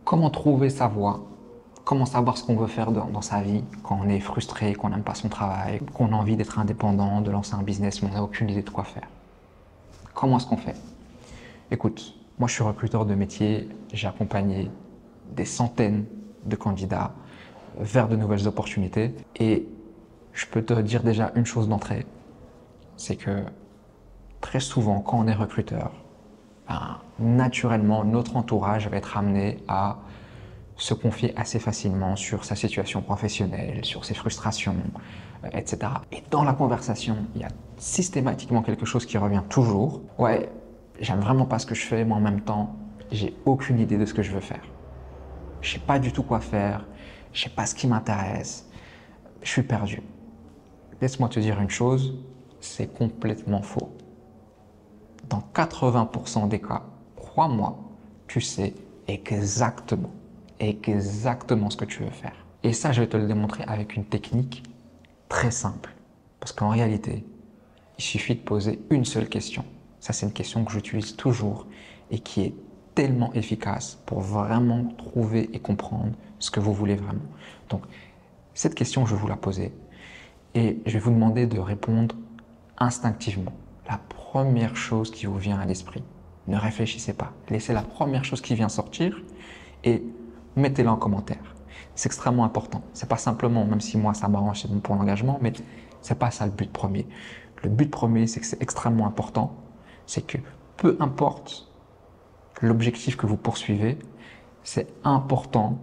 Comment trouver sa voie? Comment savoir ce qu'on veut faire dans sa vie quand on est frustré, qu'on n'aime pas son travail, qu'on a envie d'être indépendant, de lancer un business, mais on n'a aucune idée de quoi faire? Comment est-ce qu'on fait? Écoute, moi je suis recruteur de métier, j'ai accompagné des centaines de candidats vers de nouvelles opportunités et je peux te dire déjà une chose d'entrée, c'est que très souvent quand on est recruteur, naturellement notre entourage va être amené à se confier assez facilement sur sa situation professionnelle, sur ses frustrations, etc. Et dans la conversation, il y a systématiquement quelque chose qui revient toujours. Ouais, j'aime vraiment pas ce que je fais, mais en même temps, j'ai aucune idée de ce que je veux faire. Je sais pas du tout quoi faire, je sais pas ce qui m'intéresse, je suis perdu. Laisse-moi te dire une chose, c'est complètement faux. Dans 80% des cas, crois-moi, tu sais exactement ce que tu veux faire. Et ça, je vais te le démontrer avec une technique très simple. Parce qu'en réalité, il suffit de poser une seule question. Ça, c'est une question que j'utilise toujours et qui est tellement efficace pour vraiment trouver et comprendre ce que vous voulez vraiment. Donc, cette question, je vais vous la poser et je vais vous demander de répondre instinctivement. La première chose qui vous vient à l'esprit. Ne réfléchissez pas. Laissez la première chose qui vient sortir et mettez-la en commentaire. C'est extrêmement important. C'est pas simplement, même si moi ça m'arrange, c'est bon pour l'engagement, mais c'est pas ça le but premier. Le but premier, c'est que c'est extrêmement important. C'est que peu importe l'objectif que vous poursuivez, c'est important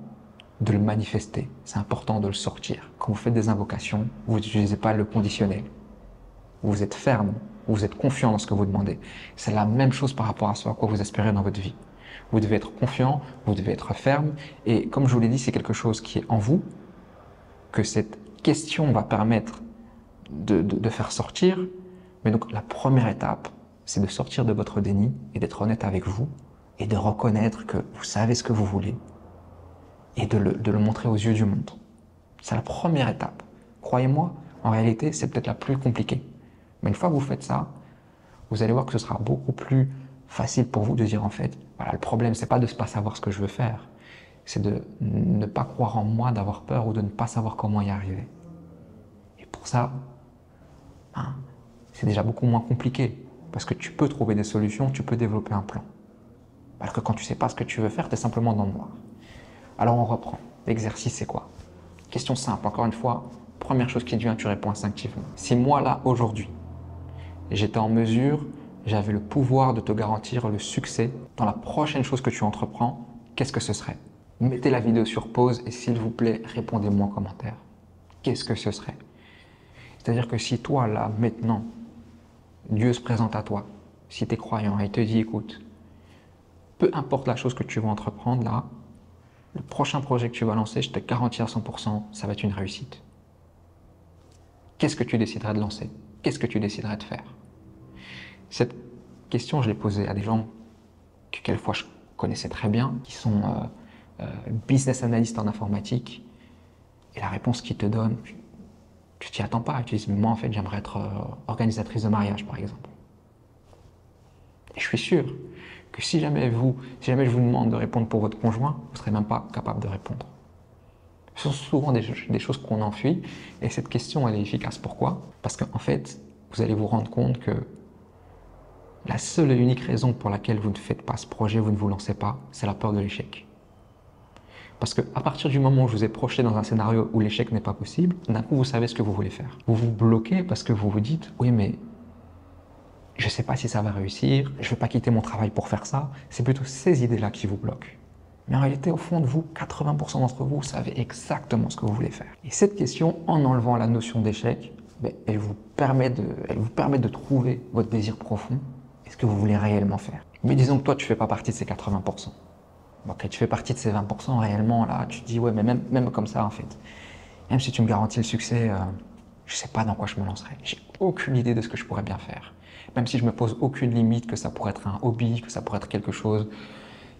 de le manifester. C'est important de le sortir. Quand vous faites des invocations, vous n'utilisez pas le conditionnel. Vous êtes ferme, vous êtes confiant dans ce que vous demandez. C'est la même chose par rapport à ce à quoi vous aspirez dans votre vie. Vous devez être confiant, vous devez être ferme. Et comme je vous l'ai dit, c'est quelque chose qui est en vous, que cette question va permettre de faire sortir. Mais donc la première étape, c'est de sortir de votre déni et d'être honnête avec vous et de reconnaître que vous savez ce que vous voulez et de le montrer aux yeux du monde. C'est la première étape. Croyez-moi, en réalité, c'est peut-être la plus compliquée. Mais une fois que vous faites ça, vous allez voir que ce sera beaucoup plus facile pour vous de dire en fait, voilà, le problème, c'est pas de ne pas savoir ce que je veux faire, c'est de ne pas croire en moi, d'avoir peur ou de ne pas savoir comment y arriver. Et pour ça, c'est déjà beaucoup moins compliqué parce que tu peux trouver des solutions, tu peux développer un plan. Alors que quand tu sais pas ce que tu veux faire, tu es simplement dans le noir. Alors on reprend. L'exercice, c'est quoi? Question simple, encore une fois, première chose qui te vient, tu réponds instinctivement. Si moi, là, aujourd'hui, j'étais en mesure, j'avais le pouvoir de te garantir le succès dans la prochaine chose que tu entreprends, qu'est-ce que ce serait? Mettez la vidéo sur pause et s'il vous plaît, répondez-moi en commentaire. Qu'est-ce que ce serait? C'est-à-dire que si toi, là, maintenant, Dieu se présente à toi, si tu es croyant et il te dit, écoute, peu importe la chose que tu vas entreprendre là, le prochain projet que tu vas lancer, je te garantis à 100%, ça va être une réussite. Qu'est-ce que tu déciderais de lancer? Qu'est-ce que tu déciderais de faire? Cette question, je l'ai posée à des gens que quelquefois je connaissais très bien, qui sont business analystes en informatique. Et la réponse qu'ils te donnent, tu t'y attends pas. Tu dis, moi en fait, j'aimerais être organisatrice de mariage, par exemple. Et je suis sûr que si jamais je vous demande de répondre pour votre conjoint, vous ne serez même pas capable de répondre. Ce sont souvent des choses qu'on enfuit et cette question, elle est efficace. Pourquoi? Parce qu'en fait, vous allez vous rendre compte que la seule et unique raison pour laquelle vous ne faites pas ce projet, vous ne vous lancez pas, c'est la peur de l'échec. Parce qu'à partir du moment où je vous ai projeté dans un scénario où l'échec n'est pas possible, d'un coup, vous savez ce que vous voulez faire. Vous vous bloquez parce que vous vous dites, oui, mais je ne sais pas si ça va réussir, je ne vais pas quitter mon travail pour faire ça. C'est plutôt ces idées-là qui vous bloquent. Mais en réalité, au fond de vous, 80% d'entre vous savez exactement ce que vous voulez faire. Et cette question, en enlevant la notion d'échec, elle vous permet de trouver votre désir profond et ce que vous voulez réellement faire. Mais disons que toi, tu ne fais pas partie de ces 80%. Ok, tu fais partie de ces 20% réellement, là, tu te dis, ouais, mais même comme ça, en fait, même si tu me garantis le succès, je ne sais pas dans quoi je me lancerai. J'ai aucune idée de ce que je pourrais bien faire. Même si je me pose aucune limite, que ça pourrait être un hobby, que ça pourrait être quelque chose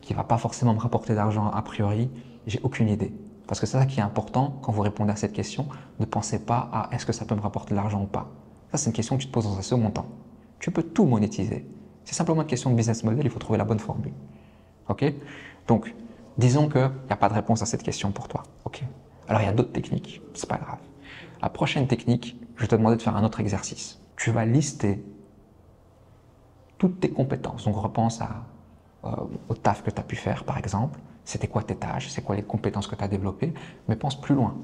qui ne va pas forcément me rapporter d'argent a priori, j'ai aucune idée. Parce que c'est ça qui est important quand vous répondez à cette question. Ne pensez pas à est-ce que ça peut me rapporter de l'argent ou pas. Ça, c'est une question que tu te poses dans un second temps. Tu peux tout monétiser. C'est simplement une question de business model, il faut trouver la bonne formule. Ok? Donc, Disons qu'il n'y a pas de réponse à cette question pour toi. Ok. Alors il y a d'autres techniques, c'est pas grave. La prochaine technique, je vais te demander de faire un autre exercice. Tu vas lister toutes tes compétences. Donc repense au taf que tu as pu faire par exemple. C'était quoi tes tâches, c'est quoi les compétences que tu as développées, mais pense plus loin.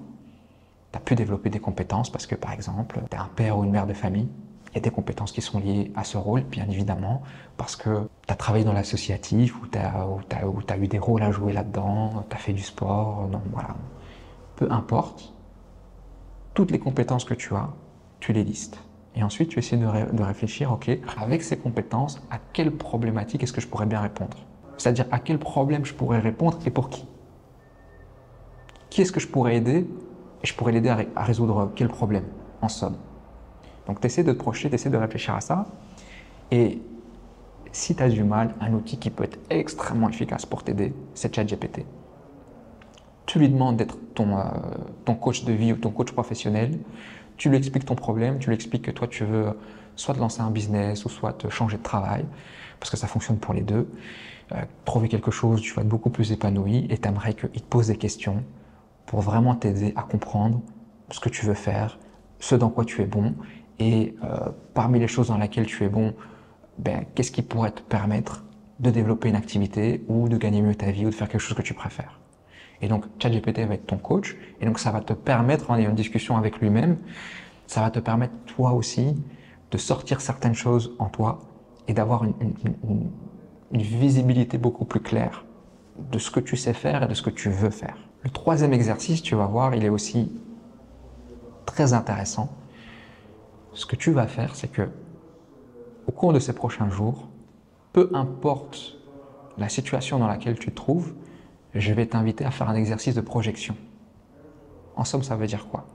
Tu as pu développer des compétences parce que par exemple, tu es un père ou une mère de famille. Il y a des compétences qui sont liées à ce rôle, bien évidemment, parce que tu as travaillé dans l'associatif ou tu as eu des rôles à jouer là-dedans, tu as fait du sport, donc voilà. Peu importe, toutes les compétences que tu as, tu les listes. Et ensuite, tu essaies de réfléchir, ok, avec ces compétences, à quelle problématique est-ce que je pourrais bien répondre? C'est-à-dire à quel problème je pourrais répondre et pour qui? Qui est-ce que je pourrais aider? Et je pourrais l'aider à résoudre quel problème, en somme. Donc, tu essaies de te projeter, tu essaies de réfléchir à ça. Et si tu as du mal, un outil qui peut être extrêmement efficace pour t'aider, c'est ChatGPT. Tu lui demandes d'être ton coach de vie ou ton coach professionnel. Tu lui expliques ton problème, tu lui expliques que toi, tu veux soit te lancer un business ou soit te changer de travail, parce que ça fonctionne pour les deux. Trouver quelque chose, tu vas être beaucoup plus épanoui et tu aimerais qu'il te pose des questions pour vraiment t'aider à comprendre ce que tu veux faire, ce dans quoi tu es bon et parmi les choses dans lesquelles tu es bon, qu'est-ce qui pourrait te permettre de développer une activité ou de gagner mieux ta vie ou de faire quelque chose que tu préfères. Et donc, ChatGPT va être ton coach. Et donc, ça va te permettre, en ayant une discussion avec lui-même, ça va te permettre, toi aussi, de sortir certaines choses en toi et d'avoir une visibilité beaucoup plus claire de ce que tu sais faire et de ce que tu veux faire. Le troisième exercice, tu vas voir, il est aussi très intéressant. Ce que tu vas faire, c'est que, au cours de ces prochains jours, peu importe la situation dans laquelle tu te trouves, je vais t'inviter à faire un exercice de projection. En somme, ça veut dire quoi?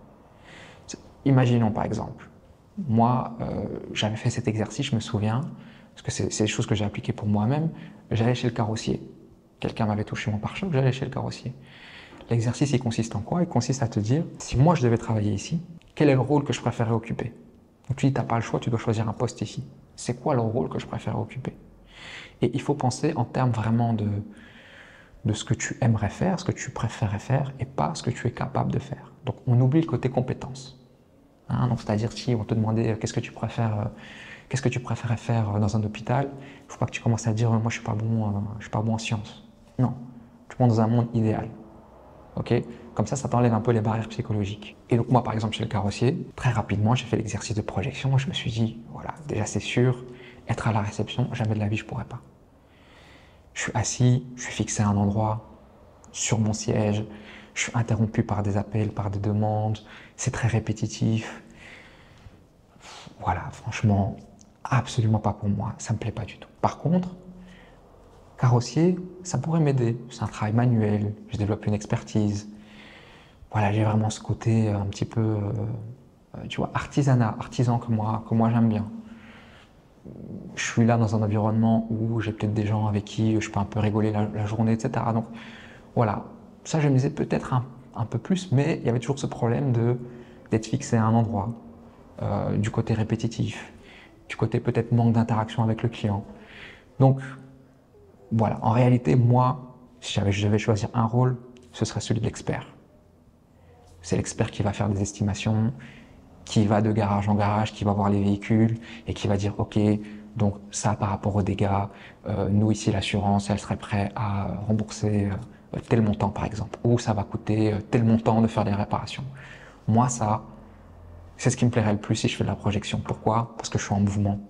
Imaginons par exemple, moi, j'avais fait cet exercice, je me souviens, parce que c'est des choses que j'ai appliquées pour moi-même, j'allais chez le carrossier. Quelqu'un m'avait touché mon pare-choc, j'allais chez le carrossier. L'exercice, il consiste en quoi? Il consiste à te dire, si moi je devais travailler ici, quel est le rôle que je préférerais occuper? Donc tu dis, tu n'as pas le choix, tu dois choisir un poste ici. C'est quoi le rôle que je préfère occuper? Et il faut penser en termes vraiment de ce que tu aimerais faire, ce que tu préférerais faire et pas ce que tu es capable de faire. Donc on oublie le côté compétence. Hein, donc c'est-à-dire si on te demandait qu'est-ce que tu préférais faire dans un hôpital, il ne faut pas que tu commences à dire moi je suis pas bon en sciences. Non, tu montes dans un monde idéal. Ok, comme ça t'enlève un peu les barrières psychologiques. Et donc moi par exemple chez le carrossier, très rapidement j'ai fait l'exercice de projection. Je me suis dit voilà, déjà c'est sûr, être à la réception, jamais de la vie je pourrais pas. Je suis assis, je suis fixé à un endroit, sur mon siège, je suis interrompu par des appels, par des demandes, c'est très répétitif. Voilà, franchement, absolument pas pour moi, ça me plaît pas du tout. Par contre, carrossier, ça pourrait m'aider. C'est un travail manuel, je développe une expertise. Voilà, j'ai vraiment ce côté un petit peu, tu vois, artisan que moi j'aime bien. Je suis là dans un environnement où j'ai peut-être des gens avec qui je peux un peu rigoler la journée, etc. Donc voilà, ça je me disais peut-être un peu plus, mais il y avait toujours ce problème d'être fixé à un endroit, du côté répétitif, du côté peut-être manque d'interaction avec le client. Donc voilà, en réalité, moi, si je devais choisir un rôle, ce serait celui de l'expert. C'est l'expert qui va faire des estimations, qui va de garage en garage, qui va voir les véhicules et qui va dire ok, donc ça par rapport aux dégâts, nous ici l'assurance elle serait prête à rembourser tel montant par exemple, ou ça va coûter tel montant de faire des réparations. Moi ça, c'est ce qui me plairait le plus si je fais de la projection. Pourquoi? Parce que je suis en mouvement.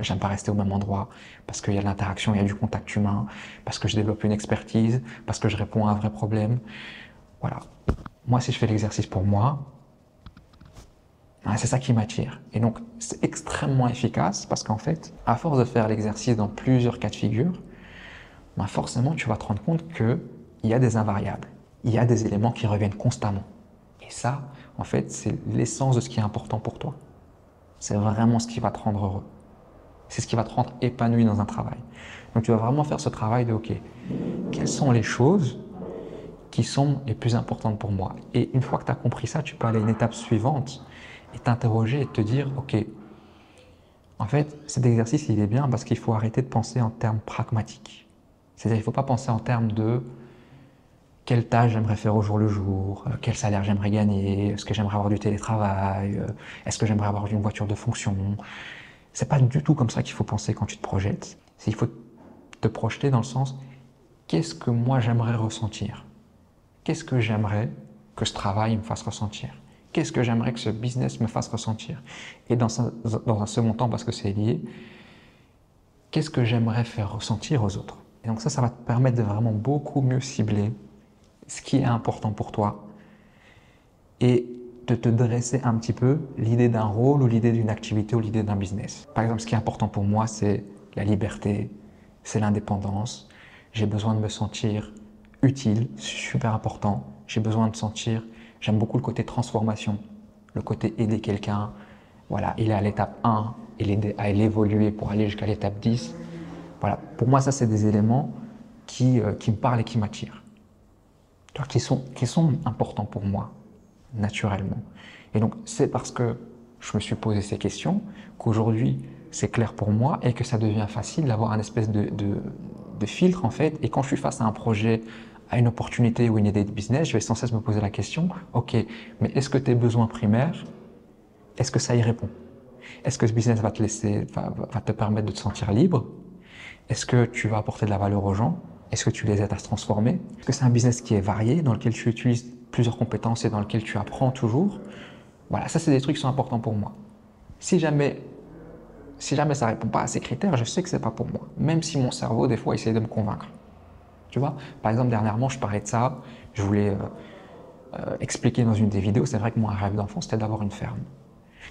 J'aime pas rester au même endroit, parce qu'il y a de l'interaction, il y a du contact humain, parce que je développe une expertise, parce que je réponds à un vrai problème. Voilà. Moi si je fais l'exercice pour moi, c'est ça qui m'attire. Et donc, c'est extrêmement efficace parce qu'en fait, à force de faire l'exercice dans plusieurs cas de figure, forcément, tu vas te rendre compte qu'il y a des invariables. Il y a des éléments qui reviennent constamment. Et ça, en fait, c'est l'essence de ce qui est important pour toi. C'est vraiment ce qui va te rendre heureux. C'est ce qui va te rendre épanoui dans un travail. Donc, tu vas vraiment faire ce travail de, OK, quelles sont les choses qui sont les plus importantes pour moi? Et une fois que tu as compris ça, tu peux aller à une étape suivante et t'interroger et te dire, ok, en fait, cet exercice, il est bien parce qu'il faut arrêter de penser en termes pragmatiques. C'est-à-dire, il ne faut pas penser en termes de quelle tâche j'aimerais faire au jour le jour, quel salaire j'aimerais gagner, est-ce que j'aimerais avoir du télétravail, est-ce que j'aimerais avoir une voiture de fonction. C'est pas du tout comme ça qu'il faut penser quand tu te projettes. Il faut te projeter dans le sens, qu'est-ce que moi j'aimerais ressentir? Qu'est-ce que j'aimerais que ce travail me fasse ressentir? Qu'est-ce que j'aimerais que ce business me fasse ressentir? Et dans un second temps, parce que c'est lié, qu'est-ce que j'aimerais faire ressentir aux autres? Et donc ça va te permettre de vraiment beaucoup mieux cibler ce qui est important pour toi et de te dresser un petit peu l'idée d'un rôle ou l'idée d'une activité ou l'idée d'un business. Par exemple, ce qui est important pour moi, c'est la liberté, c'est l'indépendance. J'ai besoin de me sentir utile, c'est super important. J'ai besoin de sentir, j'aime beaucoup le côté transformation, le côté aider quelqu'un. Voilà, il est à l'étape 1, et l'aider à l'évoluer pour aller jusqu'à l'étape 10. Voilà, pour moi, ça, c'est des éléments qui me parlent et qui m'attirent. Qui sont importants pour moi, naturellement. Et donc, c'est parce que je me suis posé ces questions qu'aujourd'hui, c'est clair pour moi et que ça devient facile d'avoir un espèce de filtre, en fait. Et quand je suis face à un projet, à une opportunité ou une idée de business, je vais sans cesse me poser la question, ok, mais est-ce que tes besoins primaires, est-ce que ça y répond? Est-ce que ce business va te permettre de te sentir libre? Est-ce que tu vas apporter de la valeur aux gens? Est-ce que tu les aides à se transformer? Est-ce que c'est un business qui est varié, dans lequel tu utilises plusieurs compétences et dans lequel tu apprends toujours? Voilà, ça c'est des trucs qui sont importants pour moi. Si jamais ça ne répond pas à ces critères, je sais que c'est pas pour moi. Même si mon cerveau, des fois, essaie de me convaincre. Tu vois? Par exemple, dernièrement, je parlais de ça. Je voulais expliquer dans une des vidéos, c'est vrai que moi, un rêve d'enfant, c'était d'avoir une ferme.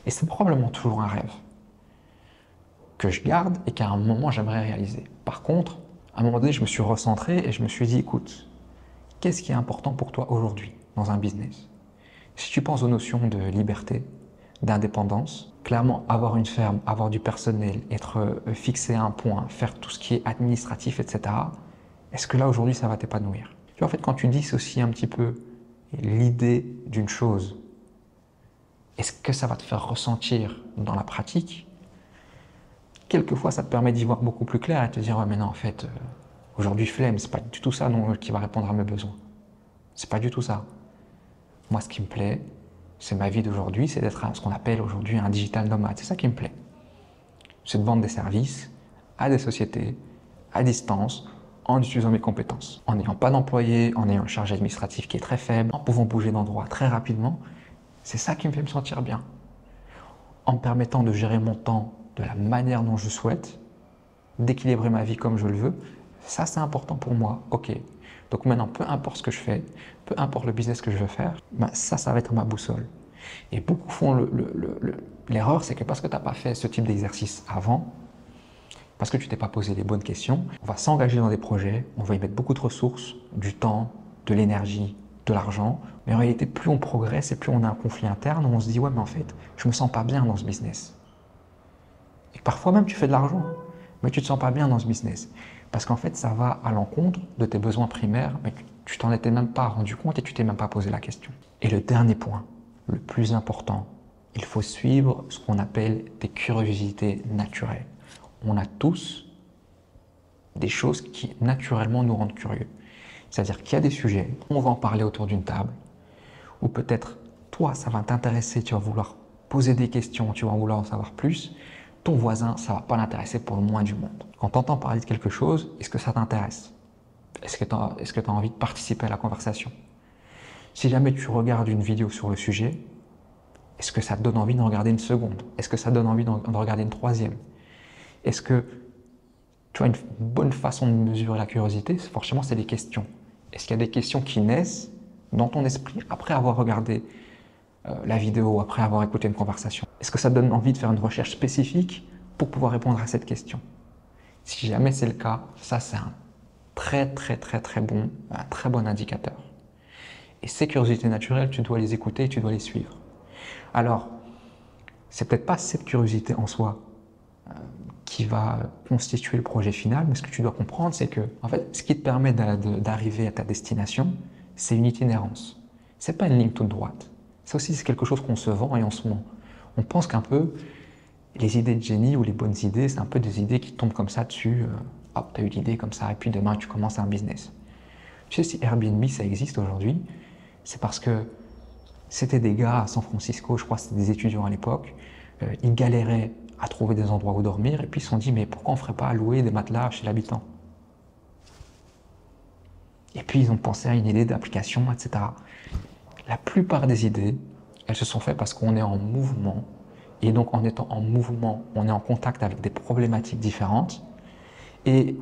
Et c'est probablement toujours un rêve que je garde et qu'à un moment, j'aimerais réaliser. Par contre, à un moment donné, je me suis recentré et je me suis dit, écoute, qu'est-ce qui est important pour toi aujourd'hui dans un business? Si tu penses aux notions de liberté, d'indépendance, clairement, avoir une ferme, avoir du personnel, être fixé à un point, faire tout ce qui est administratif, etc., est-ce que là, aujourd'hui, ça va t'épanouir? Tu vois, en fait, quand tu dissocies un petit peu l'idée d'une chose, est-ce que ça va te faire ressentir dans la pratique? Quelquefois, ça te permet d'y voir beaucoup plus clair et de te dire, ouais, mais non, en fait, aujourd'hui, flemme, c'est pas du tout ça non, qui va répondre à mes besoins. C'est pas du tout ça. Moi, ce qui me plaît, c'est ma vie d'aujourd'hui, c'est d'être ce qu'on appelle aujourd'hui un digital nomade. C'est ça qui me plaît. C'est de vendre des services à des sociétés, à distance, en utilisant mes compétences. En n'ayant pas d'employé, en ayant une charge administrative qui est très faible, en pouvant bouger d'endroit très rapidement. C'est ça qui me fait me sentir bien. En me permettant de gérer mon temps de la manière dont je souhaite, d'équilibrer ma vie comme je le veux, ça c'est important pour moi, ok. Donc maintenant, peu importe ce que je fais, peu importe le business que je veux faire, ben ça va être ma boussole. Et beaucoup font l'erreur, c'est que parce que tu n'as pas fait ce type d'exercice avant, parce que tu t'es pas posé les bonnes questions, on va s'engager dans des projets, on va y mettre beaucoup de ressources, du temps, de l'énergie, de l'argent, mais en réalité, plus on progresse et plus on a un conflit interne, on se dit, ouais, mais en fait, je me sens pas bien dans ce business. Et parfois même, tu fais de l'argent, mais tu te sens pas bien dans ce business. Parce qu'en fait, ça va à l'encontre de tes besoins primaires, mais tu t'en étais même pas rendu compte et tu t'es même pas posé la question. Et le dernier point, le plus important, il faut suivre ce qu'on appelle des curiosités naturelles. On a tous des choses qui naturellement nous rendent curieux. C'est-à-dire qu'il y a des sujets, on va en parler autour d'une table, ou peut-être toi, ça va t'intéresser, tu vas vouloir poser des questions, tu vas vouloir en savoir plus. Ton voisin, ça ne va pas l'intéresser pour le moins du monde. Quand tu entends parler de quelque chose, est-ce que ça t'intéresse? Est-ce que tu as envie de participer à la conversation? Si jamais tu regardes une vidéo sur le sujet, est-ce que ça te donne envie d'en regarder une seconde? Est-ce que ça te donne envie d'en regarder une troisième? Est-ce que tu as une bonne façon de mesurer la curiosité? Franchement, c'est des questions. Est-ce qu'il y a des questions qui naissent dans ton esprit après avoir regardé la vidéo, après avoir écouté une conversation? Est-ce que ça te donne envie de faire une recherche spécifique pour pouvoir répondre à cette question? Si jamais c'est le cas, ça c'est un très bon indicateur. Et ces curiosités naturelles, tu dois les écouter et tu dois les suivre. Alors, c'est peut-être pas cette curiosité en soi qui va constituer le projet final, mais ce que tu dois comprendre, c'est que, en fait, ce qui te permet d'arriver à ta destination, c'est une itinérance. C'est pas une ligne toute droite. Ça aussi, c'est quelque chose qu'on se vend et on se ment. On pense qu'un peu, les idées de génie ou les bonnes idées, c'est un peu des idées qui tombent comme ça dessus. Hop, tu as eu l'idée comme ça, et puis demain, tu commences un business. Tu sais, si Airbnb, ça existe aujourd'hui, c'est parce que c'était des gars à San Francisco, je crois que c'était des étudiants à l'époque, ils galéraient à trouver des endroits où dormir, et puis ils se sont dit, mais pourquoi on ne ferait pas louer des matelas chez l'habitant? Et puis ils ont pensé à une idée d'application, etc. La plupart des idées, elles se sont faites parce qu'on est en mouvement, et donc en étant en mouvement, on est en contact avec des problématiques différentes, et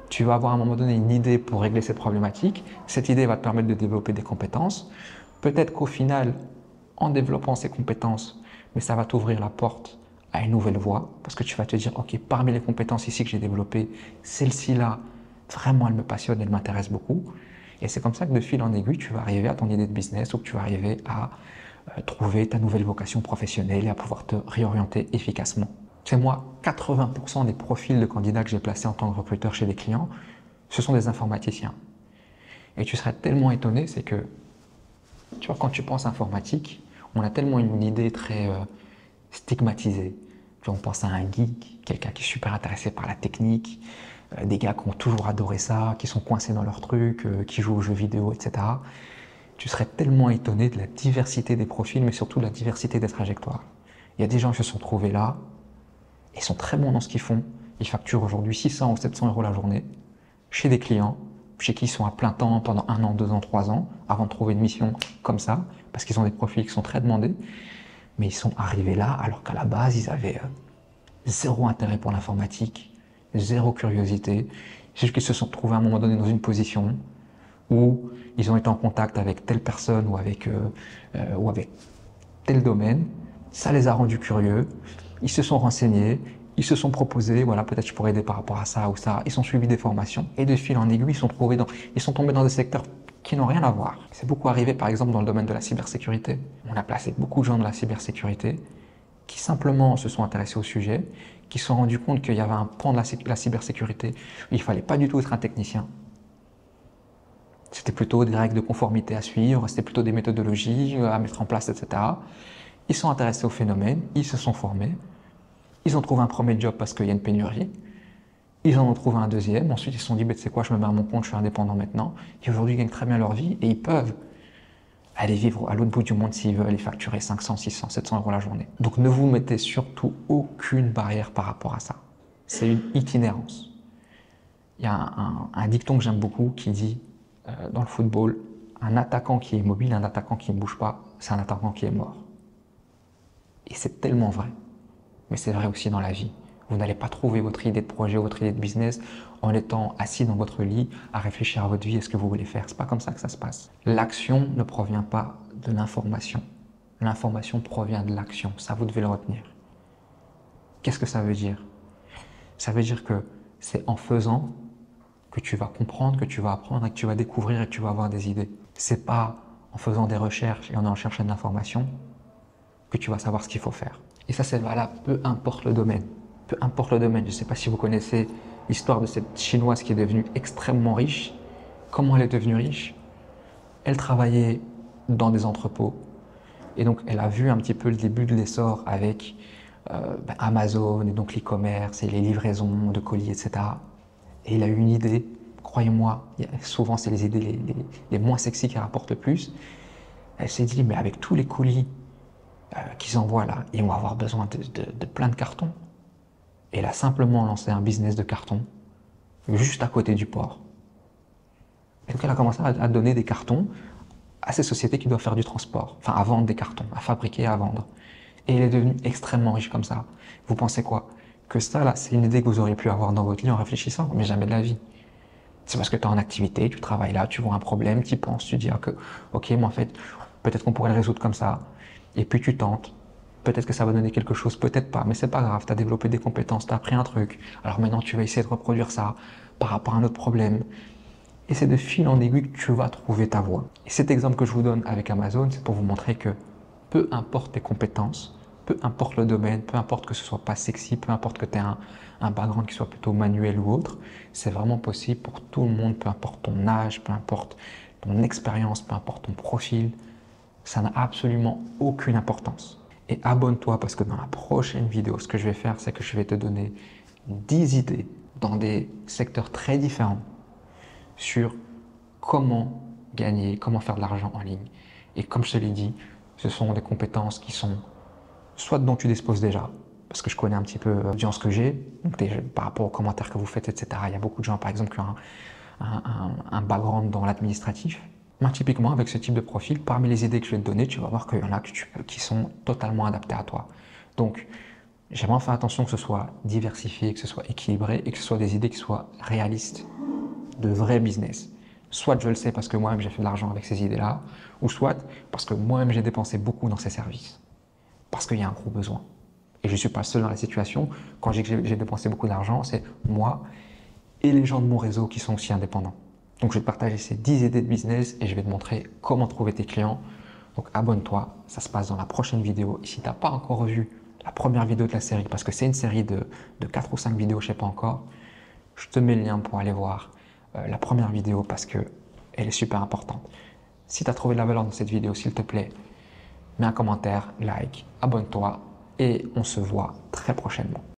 tu vas avoir à un moment donné une idée pour régler cette problématique. Cette idée va te permettre de développer des compétences. Peut-être qu'au final, en développant ces compétences, mais ça va t'ouvrir la porte à une nouvelle voie, parce que tu vas te dire, ok, parmi les compétences ici que j'ai développées, celle-ci-là, vraiment, elle me passionne, elle m'intéresse beaucoup. Et c'est comme ça que de fil en aiguille, tu vas arriver à ton idée de business ou que tu vas arriver à trouver ta nouvelle vocation professionnelle et à pouvoir te réorienter efficacement. Tu sais, moi, 80% des profils de candidats que j'ai placés en tant que recruteur chez des clients, ce sont des informaticiens. Et tu serais tellement étonné, c'est que, tu vois, quand tu penses informatique, on a tellement une idée très stigmatisée. Tu vois, on pense à un geek, quelqu'un qui est super intéressé par la technique, des gars qui ont toujours adoré ça, qui sont coincés dans leur truc, qui jouent aux jeux vidéo, etc. Tu serais tellement étonné de la diversité des profils, mais surtout de la diversité des trajectoires. Il y a des gens qui se sont trouvés là, ils sont très bons dans ce qu'ils font. Ils facturent aujourd'hui 600 ou 700 euros la journée chez des clients, chez qui ils sont à plein temps pendant 1 an, 2 ans, 3 ans, avant de trouver une mission comme ça, parce qu'ils ont des profils qui sont très demandés. Mais ils sont arrivés là alors qu'à la base, ils avaient zéro intérêt pour l'informatique, zéro curiosité. C'est juste qu'ils se sont trouvés à un moment donné dans une position où ils ont été en contact avec telle personne ou avec tel domaine. Ça les a rendus curieux. Ils se sont renseignés, ils se sont proposés, voilà, peut-être je pourrais aider par rapport à ça ou ça. Ils ont suivi des formations et de fil en aiguille, ils sont tombés dans des secteurs qui n'ont rien à voir. C'est beaucoup arrivé par exemple dans le domaine de la cybersécurité. On a placé beaucoup de gens de la cybersécurité qui simplement se sont intéressés au sujet, qui se sont rendus compte qu'il y avait un pan de la cybersécurité où il ne fallait pas du tout être un technicien. C'était plutôt des règles de conformité à suivre, c'était plutôt des méthodologies à mettre en place, etc. Ils sont intéressés au phénomène, ils se sont formés, ils ont trouvé un premier job parce qu'il y a une pénurie, ils en ont trouvé un deuxième, ensuite ils se sont dit, bah, tu sais quoi, je me mets à mon compte, je suis indépendant maintenant, et aujourd'hui ils gagnent très bien leur vie et ils peuvent aller vivre à l'autre bout du monde s'ils veulent et facturer 500, 600, 700 euros la journée. Donc ne vous mettez surtout aucune barrière par rapport à ça. C'est une itinérance. Il y a un dicton que j'aime beaucoup qui dit, dans le football, un attaquant qui est mobile, un attaquant qui ne bouge pas, c'est un attaquant qui est mort. Et c'est tellement vrai. Mais c'est vrai aussi dans la vie. Vous n'allez pas trouver votre idée de projet, votre idée de business en étant assis dans votre lit à réfléchir à votre vie et ce que vous voulez faire. C'est pas comme ça que ça se passe. L'action ne provient pas de l'information. L'information provient de l'action. Ça, vous devez le retenir. Qu'est-ce que ça veut dire? Ça veut dire que c'est en faisant que tu vas comprendre, que tu vas apprendre et que tu vas découvrir et que tu vas avoir des idées. C'est pas en faisant des recherches et en cherchant de l'information que tu vas savoir ce qu'il faut faire. Et ça, c'est valable, peu importe le domaine. Peu importe le domaine. Je ne sais pas si vous connaissez l'histoire de cette Chinoise qui est devenue extrêmement riche. Comment elle est devenue riche? Elle travaillait dans des entrepôts. Et donc, elle a vu un petit peu le début de l'essor avec Amazon et donc l'e-commerce et les livraisons de colis, etc. Et elle a eu une idée, croyez-moi, souvent c'est les idées les moins sexy qui rapportent le plus. Elle s'est dit, mais avec tous les colis qu'ils envoient là, ils vont avoir besoin de plein de cartons. Et elle a simplement lancé un business de carton juste à côté du port. Et donc elle a commencé à donner des cartons à ces sociétés qui doivent faire du transport, enfin à vendre des cartons, à fabriquer et à vendre. Et elle est devenue extrêmement riche comme ça. Vous pensez quoi? Que ça là, c'est une idée que vous auriez pu avoir dans votre lit en réfléchissant, mais jamais de la vie. C'est parce que tu es en activité, tu travailles là, tu vois un problème, tu y penses, tu dis que ok, mais en fait, peut-être qu'on pourrait le résoudre comme ça. Et puis tu tentes. Peut-être que ça va donner quelque chose, peut-être pas, mais c'est pas grave, tu as développé des compétences, tu as appris un truc. Alors maintenant, tu vas essayer de reproduire ça par rapport à un autre problème. Et c'est de fil en aiguille que tu vas trouver ta voie. Et cet exemple que je vous donne avec Amazon, c'est pour vous montrer que peu importe tes compétences, peu importe le domaine, peu importe que ce soit pas sexy, peu importe que tu aies un background qui soit plutôt manuel ou autre, c'est vraiment possible pour tout le monde, peu importe ton âge, peu importe ton expérience, peu importe ton profil. Ça n'a absolument aucune importance. Et abonne-toi parce que dans la prochaine vidéo, ce que je vais faire, c'est que je vais te donner 10 idées dans des secteurs très différents sur comment gagner, comment faire de l'argent en ligne. Et comme je te l'ai dit, ce sont des compétences qui sont soit dont tu disposes déjà, parce que je connais un petit peu l'audience que j'ai, donc par rapport aux commentaires que vous faites, etc. Il y a beaucoup de gens, par exemple, qui ont un background dans l'administratif. Moi, typiquement, avec ce type de profil, parmi les idées que je vais te donner, tu vas voir qu'il y en a qui sont totalement adaptées à toi. Donc, j'aimerais faire attention que ce soit diversifié, que ce soit équilibré et que ce soit des idées qui soient réalistes, de vrais business. Soit je le sais parce que moi-même j'ai fait de l'argent avec ces idées-là, ou soit parce que moi-même j'ai dépensé beaucoup dans ces services, parce qu'il y a un gros besoin. Et je ne suis pas seul dans la situation. Quand j'ai dépensé beaucoup d'argent, c'est moi et les gens de mon réseau qui sont aussi indépendants. Donc je vais te partager ces 10 idées de business et je vais te montrer comment trouver tes clients. Donc abonne-toi, ça se passe dans la prochaine vidéo. Et si tu n'as pas encore vu la première vidéo de la série, parce que c'est une série de 4 ou 5 vidéos, je ne sais pas encore, je te mets le lien pour aller voir la première vidéo parce qu'elle est super importante. Si tu as trouvé de la valeur dans cette vidéo, s'il te plaît, mets un commentaire, like, abonne-toi et on se voit très prochainement.